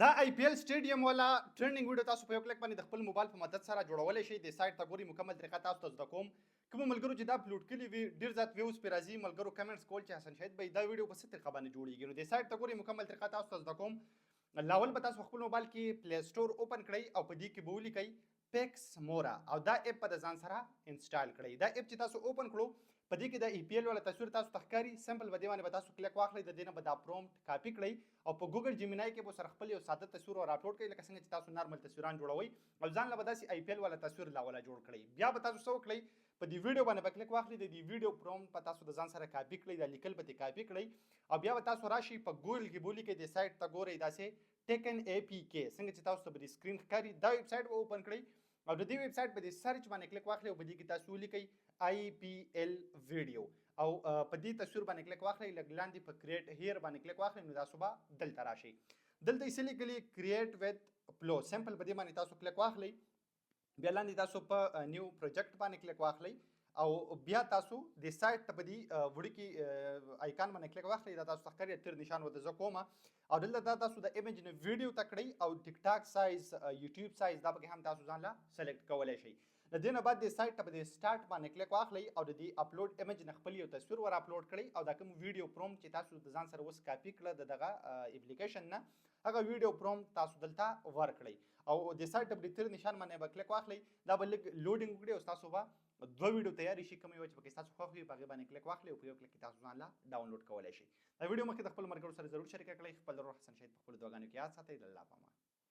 دا آی پی ایل سټیډیم والا ټرینډینګ ویډیو تاسو په یو کلیک باندې د خپل موبایل په مدد سره جوړولی شئ. د سایټ ته ګورئ، مکمل طریقه تاسو ته زده کوم. کومو ملګرو چې دا اپلوډ کړي وي ډېر زیات ویوز پرې راځي، ملګرو کمنټس کول چې حسن شهید بھائی دا ویډیو په څه طریقه باندې جوړیږي. نو د سایټ ته ګورئ، مکمل طریقه تاسو ته زده کوم. لاول به تاسو خپل موبایل کې پلی سټور اوپن کړئ او په دې کې به ولیکئ پیکس مورا او دا اپ په د ځان سره انسټال کړئ. دا اپ چې تاسو اوپن کړو په دې کې د ای پی ایل والا تصویر تاسو ته ښکاري. سمپل به دې باندې به تاسو کلیک واخلئ، د دې نه به دا پرومپټ کاپي کړئ او په ګوګل جیمینای کې به سره خپل یو ساده تصویر ور اپلوډ کړئ، لکه څنګه چې تاسو نارمل تصویران جوړوئ او ځان له به داسې ای پی ایل والا تصویر لا والا جوړ کړئ. بیا به تاسو څه وکړئ، په دې ویډیو باندې به کلیک واخلئ، د دې ویډیو پرومپټ په تاسو د ځان سره کاپي کړئ، دا لیکل به ترې کاپي کړئ او بیا به تاسو راشئ په ګوګل کې به ولیکئ، د سایټ ته ګورئ داسې ټیکن اے پی کې څنګه چې تاسو ته به د سکرین ښکاري. دا ویب سایټ به اوپن کړئ او د دې ویب سایټ په دې سرچ باندې کلیک واخلئ او په دې کې تاسو ولیکئ آی پی ایل ویډیو او په دې تصویر باندې کلیک واخلئ، لږ لاندې په کریټ هیر باندې کلیک واخلئ، نو تاسو به دلته راشئ. دلته یې څه لیکلي کریټ وذ پلو، سمپل په دې باندې تاسو کلیک واخلئ. بیا لاندې تاسو په نیو پروجیکټ باندې کلیک واخلئ او بیا تاسو د سایټ ته په دې وړوکي آیکان باندې کلیک واخلئ. دا تاسو ته ښکاري تیر نشان ورته زه کومه او دلته دا تاسو د ایمیج نه ویډیو ته کړئ او ټیک ټاک سایز، یوټیوب سایز دا پکې هم تاسو ځان له سلیکټ کولی شئ. د دې نه بعد د سایټ ته په دې سټارټ باندې کلیک واخلئ او د دې اپلوډ ایمیج نه خپل یو تصویر ور اپلوډ کړئ او دا کوم ویډیو پرومپټ چې تاسو د ځان سره اوس کاپي کړه د دغه اپلیکیشن نه، هغه ویډیو پرومپټ تاسو دلته ورکړئ او د سایټ ته په تیر نشان باندې به کلیک واخلئ. دا به لږ لوډینګ وکړي او ستاسو به دوه ویډیو تیارې شي، کوم یو چې پکې ستاسو خوښ وي په هغې باندې کلیک واخلئ او په یو کلیک کې تاسو ځان له ډاونلوډ کولی شئ. دا ویډیو مخکې د خپل ملګرو سره ضرور شریکه کړئ. خپل ضرور حسن شهید په خپلو دعاګانو کې یاد ساتئ. الله پامان.